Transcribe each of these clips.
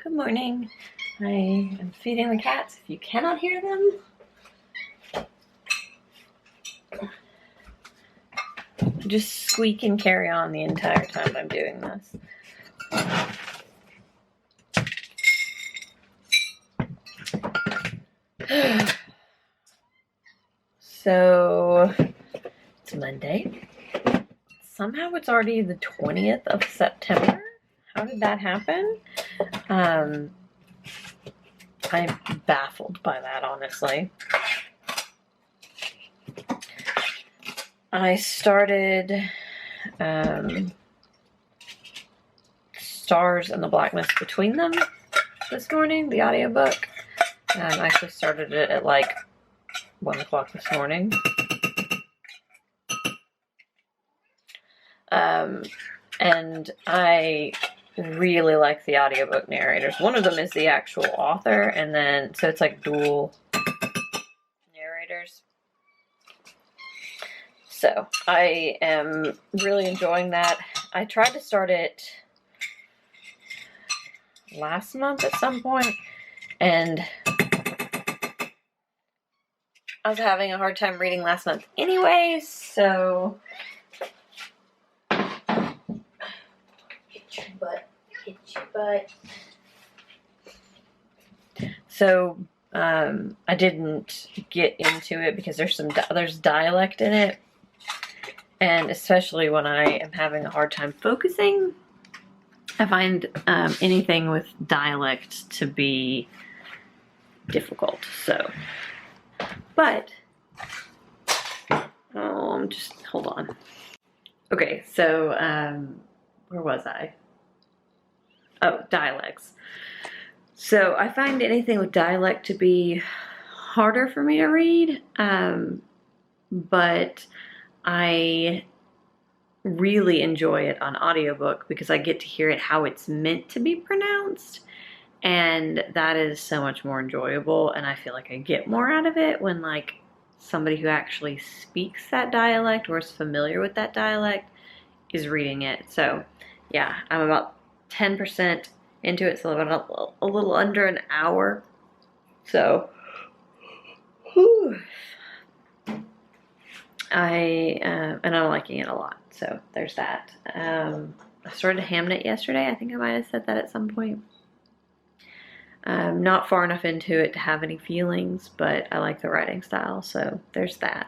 Good morning. I am feeding the cats. If you cannot hear them, just squeak and carry on the entire time I'm doing this. So, it's Monday. Somehow it's already the 20th of September. How did that happen? I'm baffled by that, honestly. I started Stars and the Blackness Between Them this morning, the audiobook. I actually started it at like 1 o'clock this morning. And I really like the audiobook narrators. One of them is the actual author, and then, so it's like dual narrators. So I am really enjoying that. I tried to start it last month at some point, and I was having a hard time reading last month anyway, so hit your butt. So I didn't get into it because there's dialect in it, and especially when I am having a hard time focusing, I find anything with dialect to be difficult. So, but just hold on. Okay, so where was I? Oh, dialects. So I find anything with dialect to be harder for me to read, but I really enjoy it on audiobook because I get to hear it how it's meant to be pronounced, and that is so much more enjoyable, and I feel like I get more out of it when like somebody who actually speaks that dialect or is familiar with that dialect is reading it. So yeah, I'm about 10% into it, so about a little under an hour. So whew. And I'm liking it a lot. So there's that. I started Hamnet yesterday. I think I might have said that at some point. Not far enough into it to have any feelings, but I like the writing style, so there's that.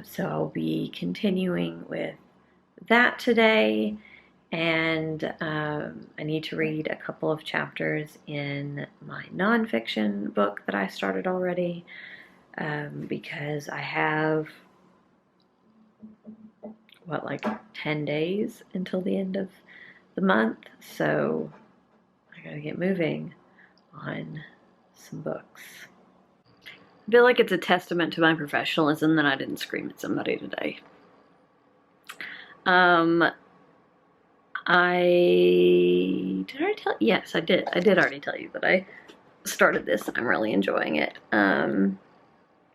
So I'll be continuing with that today, and I need to read a couple of chapters in my nonfiction book that I started already, because I have, like 10 days until the end of the month, so I gotta get moving on some books. I feel like it's a testament to my professionalism that I didn't scream at somebody today. Did I already tell you? Yes, I did. I did already tell you that I started this and I'm really enjoying it.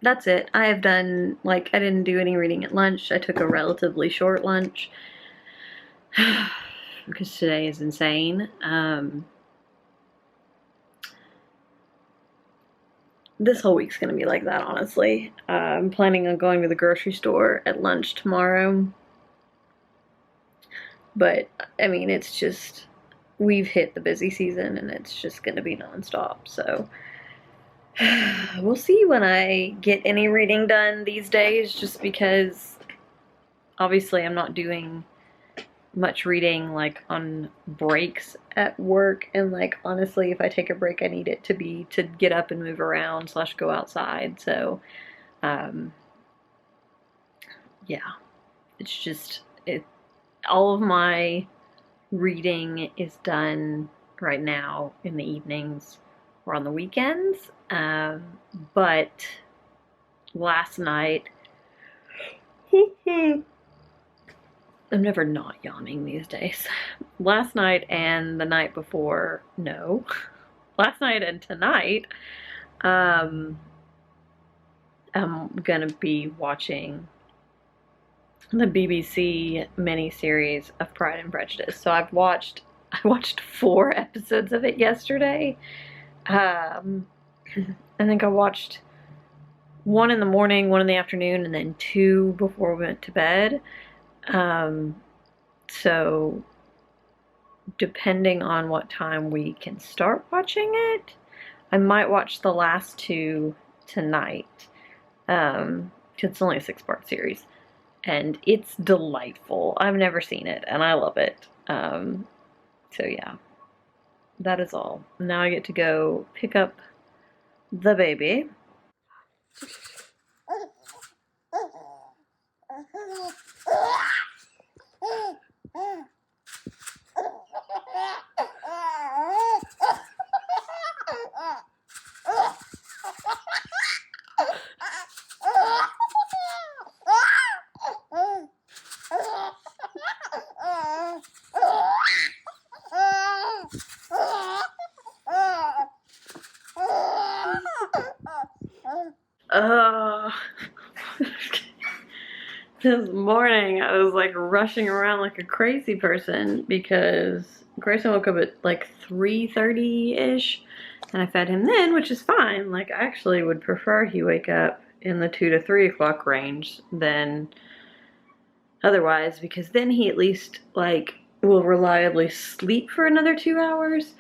That's it. I have done, I didn't do any reading at lunch. I took a relatively short lunch because today is insane. This whole week's gonna be like that, honestly. I'm planning on going to the grocery store at lunch tomorrow. But, I mean, it's just, we've hit the busy season and it's just gonna be nonstop, so we'll see when I get any reading done these days, just because obviously I'm not doing much reading on breaks at work, and honestly, if I take a break I need it to be to get up and move around / go outside. So yeah, it's just all of my reading is done right now in the evenings or on the weekends, but last night I'm never not yawning these days. Last night and the night before, no. Last night and tonight, I'm gonna be watching the BBC miniseries of Pride and Prejudice. So I've watched I watched 4 episodes of it yesterday. I think I watched 1 in the morning, 1 in the afternoon, and then 2 before we went to bed. So depending on what time we can start watching it, I might watch the last 2 tonight. It's only a 6-part series, and it's delightful. I've never seen it, and I love it. So yeah, that is all. Now I get to go pick up the baby. This morning I was like rushing around like a crazy person because Grayson woke up at like 3:30-ish, and I fed him then, which is fine. Like, I actually would prefer he wake up in the 2 to 3 o'clock range than otherwise, because then he at least like will reliably sleep for another 2 hours.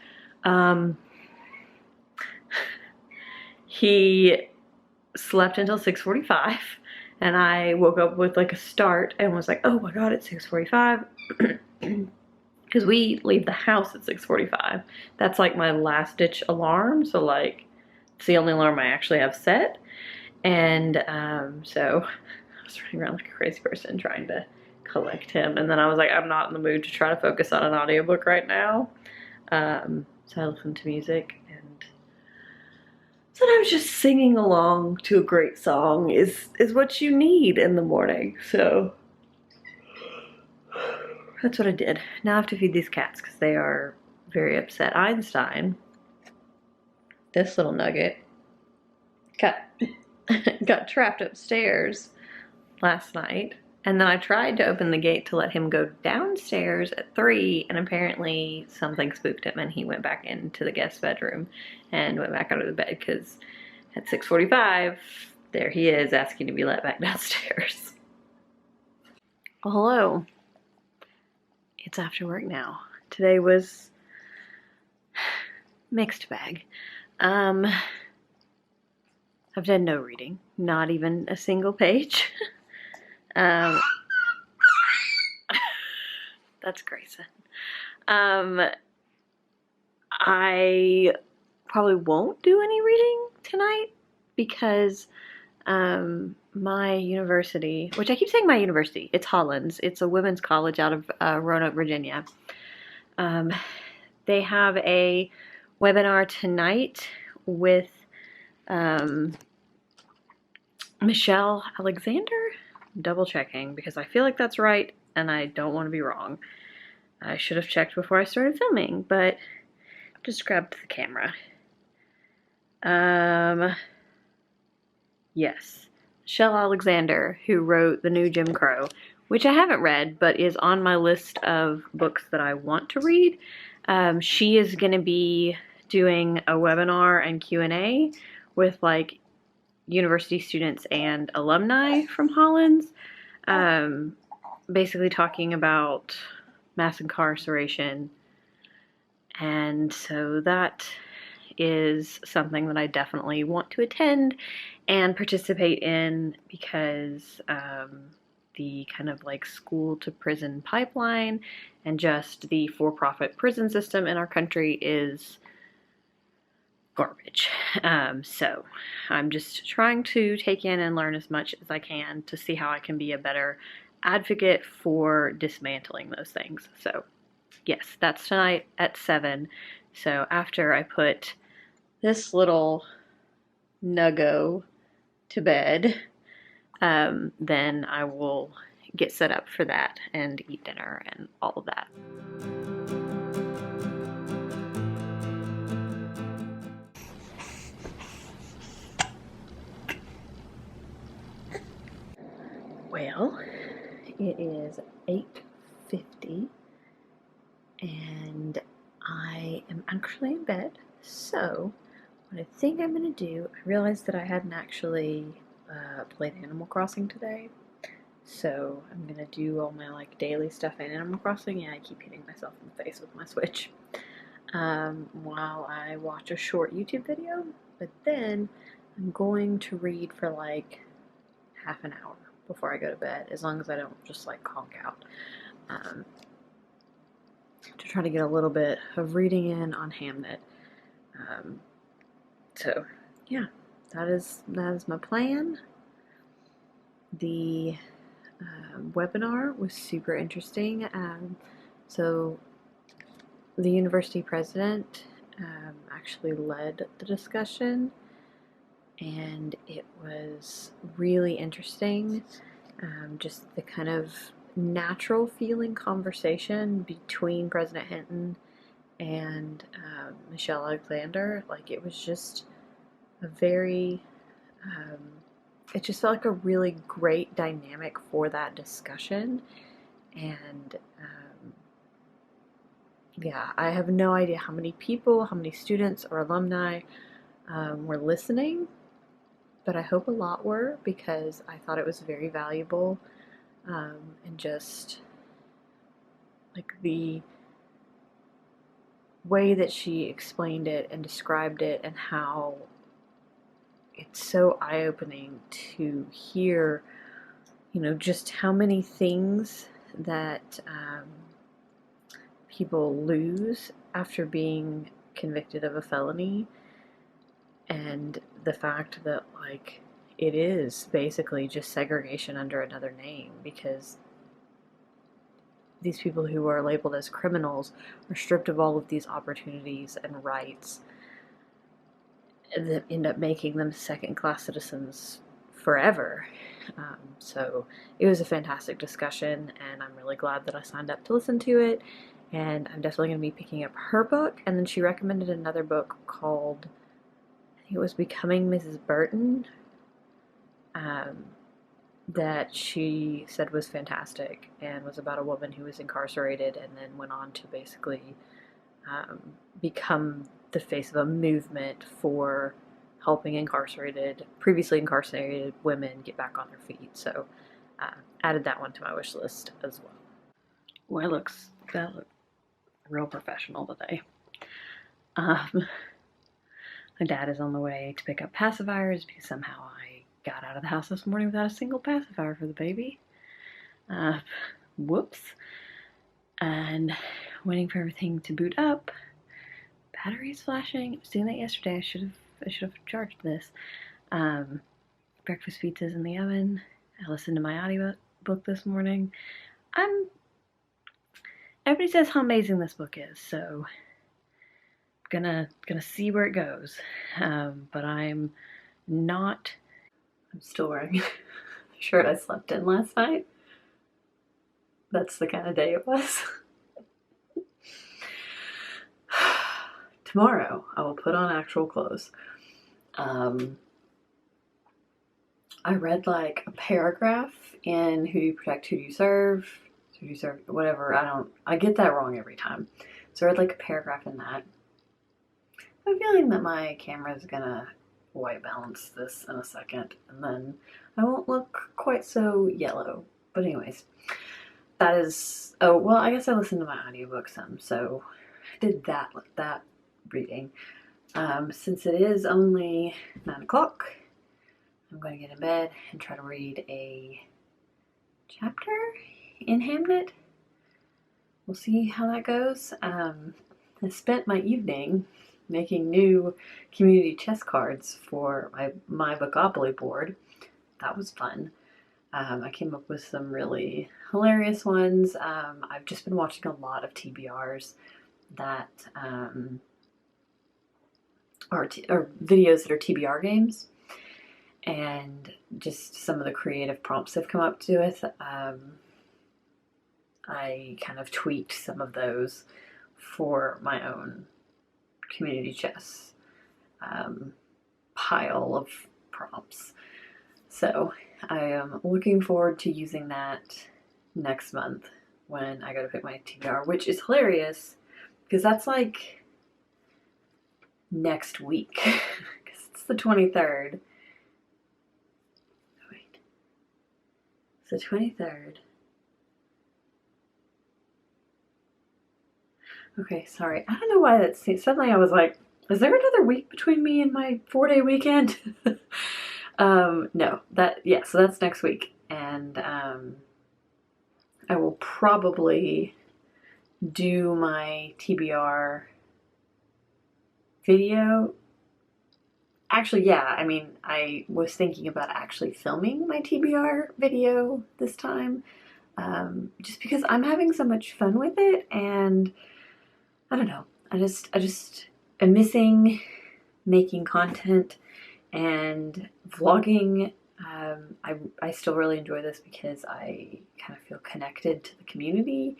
He slept until 6:45, and I woke up with like a start and was like, oh my god, it's 6:45. Because we leave the house at 6:45. That's like my last ditch alarm, so like it's the only alarm I actually have set. And so I was running around like a crazy person trying to collect him, and then I was like, I'm not in the mood to try to focus on an audiobook right now. So I listened to music, and sometimes just singing along to a great song is what you need in the morning. So that's what I did. Now I have to feed these cats because they are very upset. Einstein, this little nugget, got trapped upstairs last night, and then I tried to open the gate to let him go downstairs at 3, and apparently something spooked him, and he went back into the guest bedroom and went back out of the bed, because at 6:45 there he is asking to be let back downstairs. Well, hello. It's after work now. Today was mixed bag. I've done no reading, not even a single page. That's Grayson. I probably won't do any reading tonight because my university, which I keep saying my university, it's Hollins. It's a women's college out of Roanoke, Virginia. They have a webinar tonight with Michelle Alexander. I'm double checking because I feel like that's right and I don't want to be wrong. I should have checked before I started filming, but just grabbed the camera. Yes, Michelle Alexander, who wrote The New Jim Crow, which I haven't read, but is on my list of books that I want to read. She is going to be doing a webinar and Q&A with like university students and alumni from Hollins, basically talking about mass incarceration. And so that is something that I definitely want to attend and participate in, because the kind of like school to prison pipeline and just the for-profit prison system in our country is garbage. So I'm just trying to take in and learn as much as I can to see how I can be a better advocate for dismantling those things. So yes, that's tonight at 7. So after I put this little nuggo to bed, then I will get set up for that and eat dinner and all of that. Well, it is 8:50 and actually in bed, so what I think I'm going to do, I realized that I hadn't actually played Animal Crossing today, so I'm going to do all my like daily stuff in Animal Crossing. Yeah, I keep hitting myself in the face with my Switch while I watch a short YouTube video, but then I'm going to read for like half an hour before I go to bed, as long as I don't just like conk out. To try to get a little bit of reading in on Hamnet. So yeah, that is my plan. The webinar was super interesting. So the university president actually led the discussion, and it was really interesting. Just the kind of natural feeling conversation between President Hinton and Michelle Alexander. Like, it was just a very, it just felt like a really great dynamic for that discussion. And yeah, I have no idea how many people, how many students or alumni were listening, but I hope a lot were, because I thought it was very valuable. And just like the way that she explained it and described it, and how it's so eye-opening to hear, you know, just how many things that people lose after being convicted of a felony, and the fact that like it is basically just segregation under another name, because these people who are labeled as criminals are stripped of all of these opportunities and rights that end up making them second-class citizens forever. So it was a fantastic discussion, and I'm really glad that I signed up to listen to it, and I'm definitely going to be picking up her book. And then she recommended another book called, I think it was Becoming Mrs. Burton, that she said was fantastic, and was about a woman who was incarcerated and then went on to basically become the face of a movement for helping previously incarcerated women get back on their feet. So added that one to my wish list as well. Well, that looks real professional today. My dad is on the way to pick up pacifiers, because somehow I got out of the house this morning without a single pacifier for the baby. Whoops. And waiting for everything to boot up. Battery's flashing. I was doing that yesterday. I should have charged this. Breakfast pizza's in the oven. I listened to my audiobook this morning. Everybody says how amazing this book is, so I'm gonna see where it goes. But I'm still wearing the shirt I slept in last night. That's the kind of day it was. Tomorrow, I will put on actual clothes. I read like a paragraph in Who Do You Protect, Who Do You Serve, whatever. I get that wrong every time. So I read like a paragraph in that. I'm feeling that my camera is gonna white balance this in a second, and then I won't look quite so yellow. But anyways, that is, oh, well, I guess I listened to my audiobook some, so I did that reading. Since it is only 9 o'clock, I'm going to get in bed and try to read a chapter in Hamnet. We'll see how that goes. I spent my evening making new community chess cards for my Bookoplaton board. That was fun. I came up with some really hilarious ones. I've just been watching a lot of TBRs that are videos that are TBR games, and just some of the creative prompts they've come up to with. I kind of tweaked some of those for my own community chess pile of prompts. So I am looking forward to using that next month when I go to pick my TBR, which is hilarious because that's like next week because it's the 23rd. Wait, it's the 23rd. Okay, sorry. I don't know why that's suddenly I was like, is there another week between me and my 4-day weekend? No, so that's next week. And I will probably do my TBR video. Actually, yeah, I mean, I was thinking about actually filming my TBR video this time, just because I'm having so much fun with it, and I don't know, I just am missing making content and vlogging. I still really enjoy this because I kind of feel connected to the community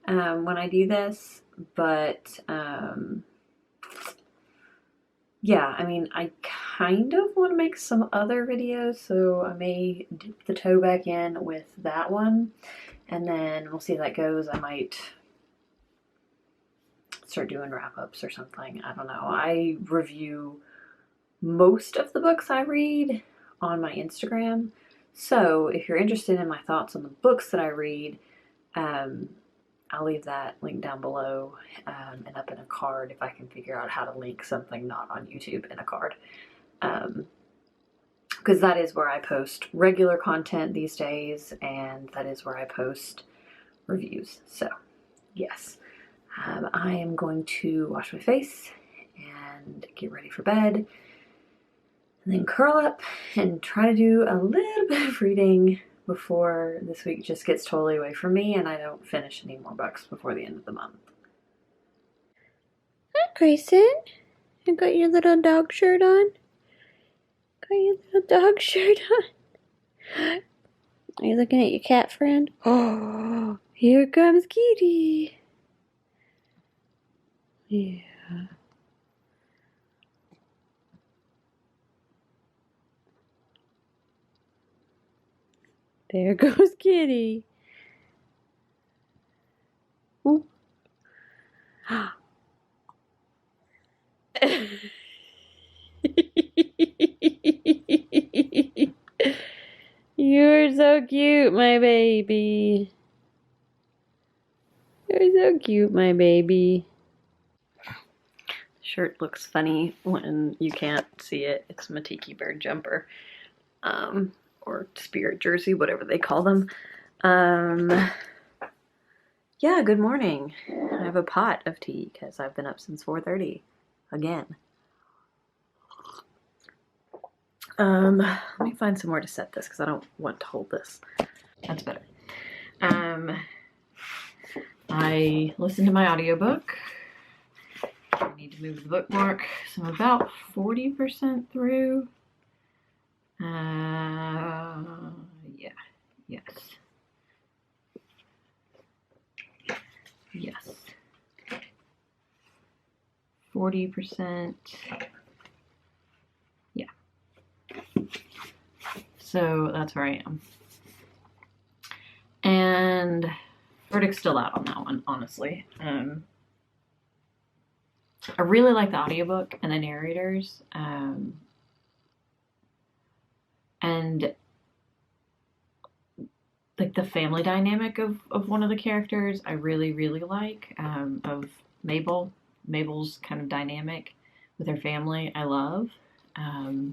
when I do this, but yeah, I mean, I kind of want to make some other videos, so I may dip the toe back in with that one, and then we'll see how that goes. I might start doing wrap-ups or something. I don't know. I review most of the books I read on my Instagram, so if you're interested in my thoughts on the books that I read, I'll leave that link down below and up in a card if I can figure out how to link something not on YouTube in a card. Because that is where I post regular content these days, and that is where I post reviews. So, yes, I am going to wash my face and get ready for bed, and then curl up and try to do a little bit of reading before this week just gets totally away from me and I don't finish any more books before the end of the month. Hi, Grayson. You got your little dog shirt on? Got your little dog shirt on? Are you looking at your cat friend? Oh, here comes Kitty. Yeah. There goes Kitty. Oh. You're so cute, my baby. You're so cute, my baby. Shirt looks funny when you can't see it. It's my tiki bird jumper, or spirit jersey, whatever they call them. Yeah, good morning. I have a pot of tea because I've been up since 4:30 again. Let me find somewhere to set this because I don't want to hold this. That's better. I listened to my audiobook. I need to move the bookmark, so I'm about 40% through. Yeah, yes. Yes. 40%. Yeah. So that's where I am. And verdict's still out on that one, honestly. I really like the audiobook and the narrators. And like the family dynamic of one of the characters, I really, really like, of Mabel. Mabel's kind of dynamic with her family, I love. I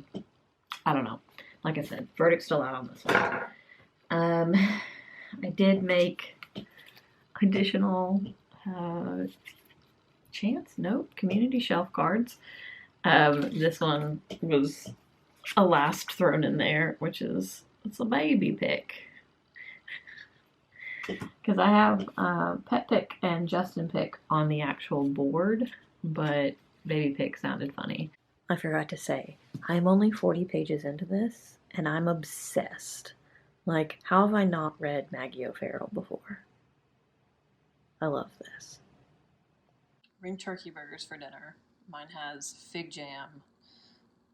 don't know. Like I said, verdict's still out on this one. I did make additional community shelf cards. This one was a last thrown in there, which is, it's a baby pick. Because I have Pet Pick and Justin Pick on the actual board, but Baby Pick sounded funny. I forgot to say, I'm only 40 pages into this, and I'm obsessed. Like, how have I not read Maggie O'Farrell before? I love this. Bring turkey burgers for dinner. Mine has fig jam,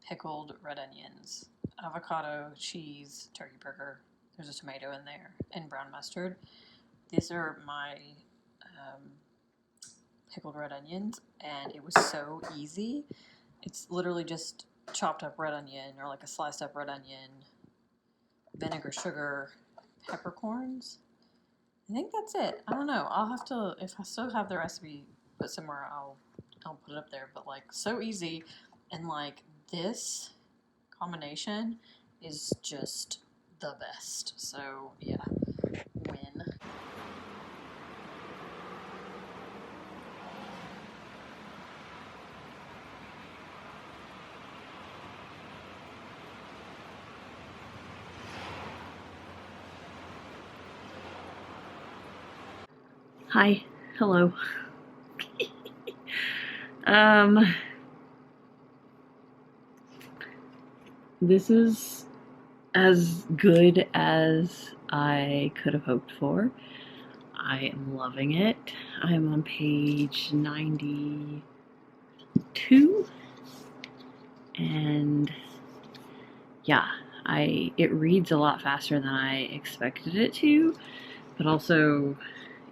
pickled red onions, avocado, cheese, turkey burger. There's a tomato in there, and brown mustard. These are my pickled red onions, and it was so easy. It's literally just chopped up red onion, or like a sliced up red onion, vinegar, sugar, peppercorns. I think that's it. I don't know. I'll have to, if I still have the recipe put somewhere, I'll put it up there. But like, so easy, and like this combination is just the best. So yeah, win. Hi, hello. um, this is as good as I could have hoped for. I am loving it. I'm on page 92, and yeah, it reads a lot faster than I expected it to, but also,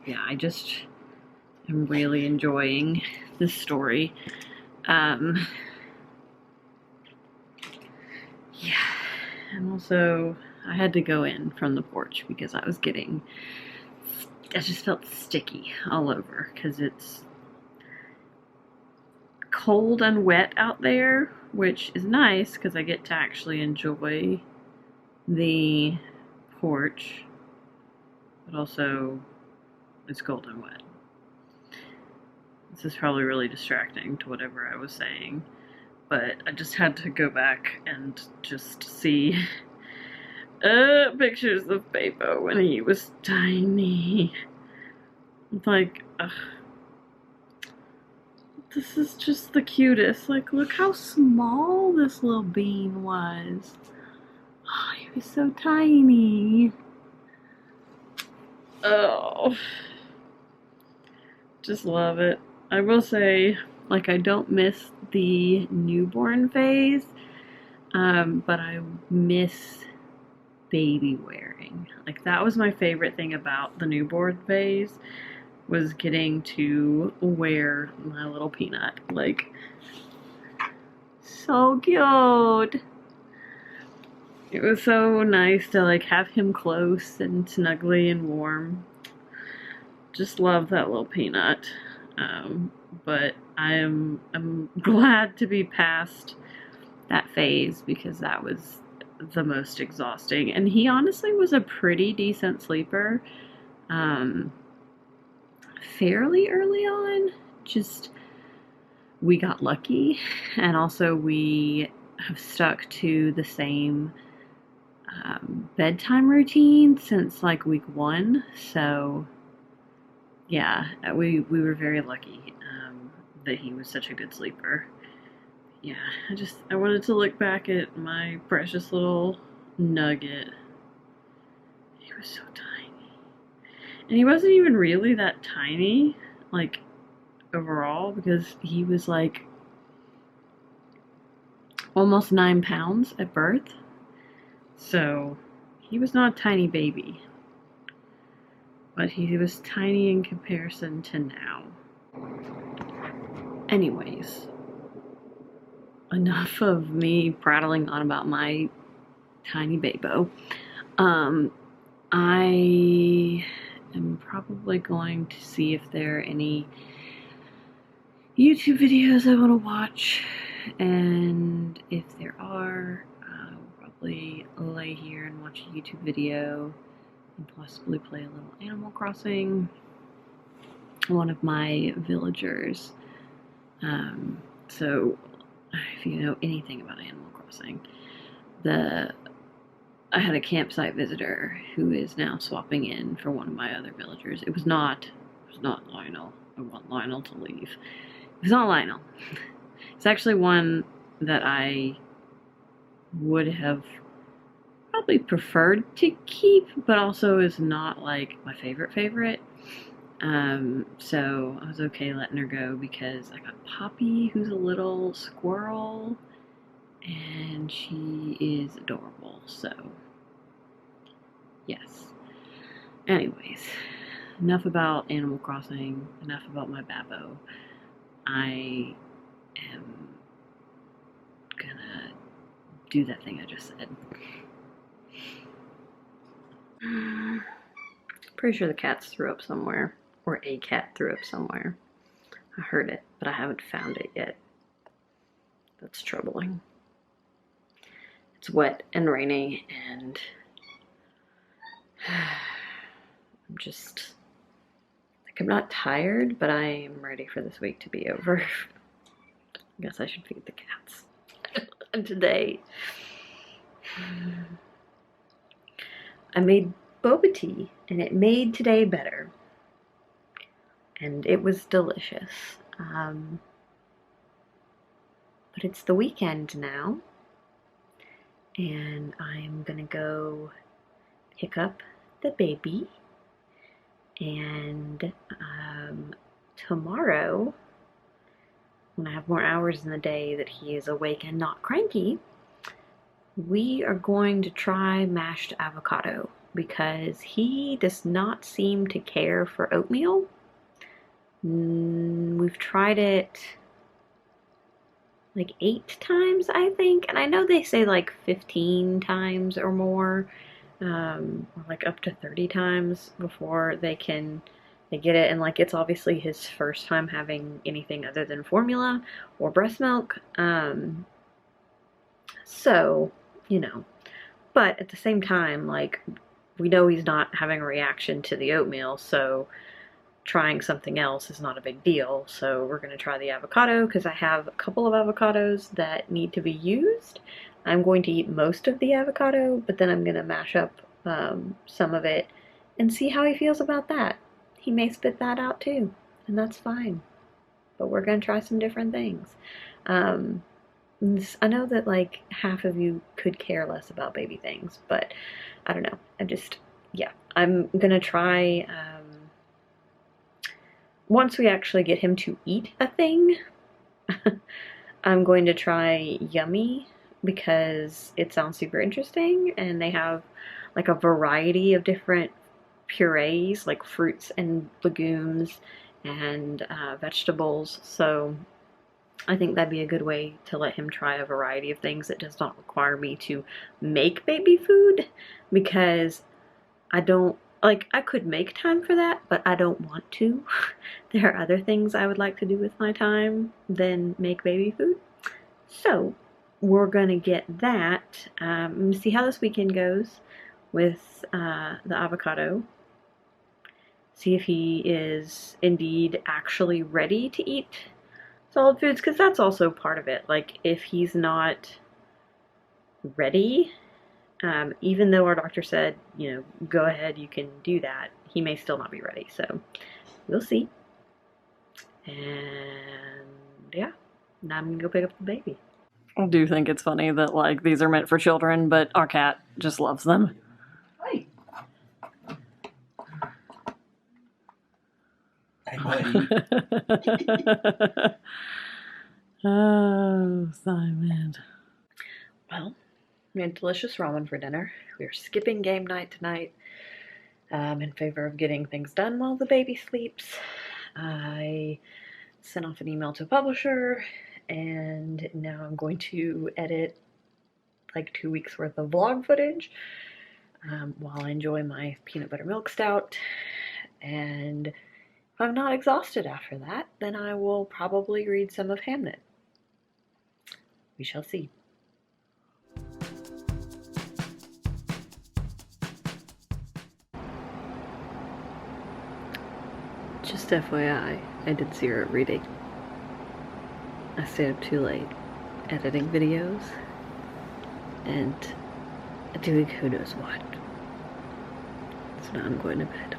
yeah, I just am really enjoying this story. Yeah, and also I had to go in from the porch because I just felt sticky all over because it's cold and wet out there, which is nice because I get to actually enjoy the porch, but also it's cold and wet. This is probably really distracting to whatever I was saying, but I just had to go back and just see pictures of Bebo when he was tiny. It's like, ugh. This is just the cutest. Like, look how small this little bean was. Oh, he was so tiny. Oh. Just love it. I will say, like, I don't miss the newborn phase, but I miss baby wearing. Like, that was my favorite thing about the newborn phase, was getting to wear my little peanut. Like, so cute. It was so nice to like have him close and snuggly and warm. Just love that little peanut. But I'm glad to be past that phase because that was the most exhausting. And he honestly was a pretty decent sleeper. Fairly early on. Just we got lucky, and also we have stuck to the same bedtime routine since like week 1. So yeah, we were very lucky that he was such a good sleeper. Yeah, I wanted to look back at my precious little nugget. He was so tiny, and he wasn't even really that tiny, like overall, because he was like almost 9 pounds at birth. So he was not a tiny baby, but he was tiny in comparison to now. Anyways, enough of me prattling on about my tiny Bebo. I am probably going to see if there are any YouTube videos I want to watch, and if there are, I'll probably lay here and watch a YouTube video and possibly play a little Animal Crossing. One of my villagers, so if you know anything about Animal Crossing, I had a campsite visitor who is now swapping in for one of my other villagers. It was not Lionel. I want Lionel to leave. It was not Lionel. It's actually one that I would have probably preferred to keep, but also is not like my favorite. So I was okay letting her go because I got Poppy, who's a little squirrel, and she is adorable. So yes. Anyways, enough about Animal Crossing, enough about my Babbo. I am do that thing I just said. Pretty sure the cats threw up somewhere, or a cat threw up somewhere. I heard it, but I haven't found it yet. That's troubling. It's wet and rainy, and I'm just, like, I'm not tired, but I am ready for this week to be over. I guess I should feed the cats today. I made boba tea, and it made today better. And it was delicious. But it's the weekend now, and I'm gonna go pick up the baby, and tomorrow, when I have more hours in the day that he is awake and not cranky, we are going to try mashed avocado, because he does not seem to care for oatmeal. We've tried it like 8 times, I think, and I know they say like 15 times or more, or like up to 30 times before they get it, and like it's obviously his first time having anything other than formula or breast milk, so, you know, but at the same time, like, we know he's not having a reaction to the oatmeal, so trying something else is not a big deal. So we're going to try the avocado, because I have a couple of avocados that need to be used. I'm going to eat most of the avocado, but then I'm going to mash up some of it and see how he feels about that. He may spit that out too, and that's fine. But we're going to try some different things. I know that like half of you could care less about baby things, but I don't know. I'm going to try, once we actually get him to eat a thing, I'm going to try Yummy, because it sounds super interesting, and they have like a variety of different purees, like fruits and legumes and vegetables, so I think that'd be a good way to let him try a variety of things that does not require me to make baby food, because I don't, like, I could make time for that, but I don't want to. There are other things I would like to do with my time than make baby food. So we're gonna get that. I'm gonna see how this weekend goes with the avocado. See if he is indeed actually ready to eat solid foods, because that's also part of it. Like, if he's not ready, even though our doctor said, you know, go ahead, you can do that, he may still not be ready. So we'll see. And yeah, now I'm gonna go pick up the baby. I do think it's funny that like these are meant for children, but our cat just loves them. Hi. Hey, buddy. Oh, Simon. Well, we had delicious ramen for dinner. We are skipping game night tonight, in favor of getting things done while the baby sleeps. I sent off an email to a publisher, and now I'm going to edit like 2 weeks worth of vlog footage while I enjoy my peanut butter milk stout. And if I'm not exhausted after that, then I will probably read some of Hamnet. We shall see. Just FYI, I did 0 reading. I stayed up too late editing videos and doing who knows what. So now I'm going to bed.